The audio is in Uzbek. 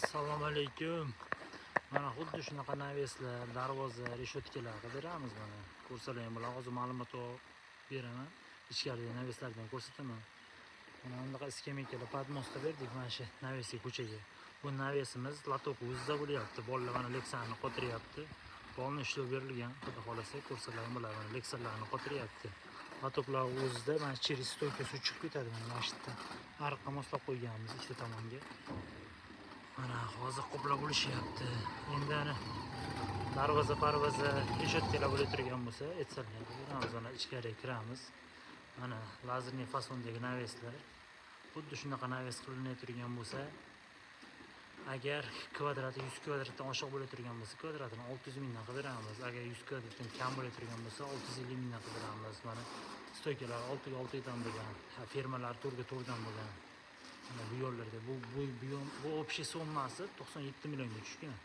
Assalomu alaykum. Mana xuddi shunaqa naveslar, darvoza, reshotkalar qidiramiz mana. Ko'rsalar bilan hozir ma'lumot beraman. Ichkaridagi naveslardan ko'rsataman. Mana bunaqa skameykalar podmostga berdik mana shu navesga ko'chaga. Bu navesimiz latok o'zida bo'lyapti. Bolalar mana leksani qotiryapti. Bolni ishlov berilgan. Xudo xolasa ko'rsalar bilan mana leksalarni qotiryapti. Latoklar o'zida mana через stoyka suv chiqib ketadi mana shu yerdan. Ariqqa moslab qo'yganmiz ikkita tomonga. Mana hozir qoplab bo'lishyapti. Endi ana darvoza parvoza reshotkalar bo'lib turgan bo'lsa, aytsalar, mana ichkariga kiramiz. Mana lazerli fasondagi naveslar. Xuddi shunaqa naves qilinib turgan bo'lsa, agar kvadrati 100 kvadratdan oshiq bo'lib turgan bo'lsa, kvadratini 600 mingdan qidiramiz. Agar 100 kvadratdan kam bo'lib turgan bo'lsa, 650 mingdan qidiramiz. Mana stoykalar 6 dan bo'lgan, fermalar 4 dan bo'lgan. Mana bu yo'llarda bu общий sommasi 97 millionga tushgan.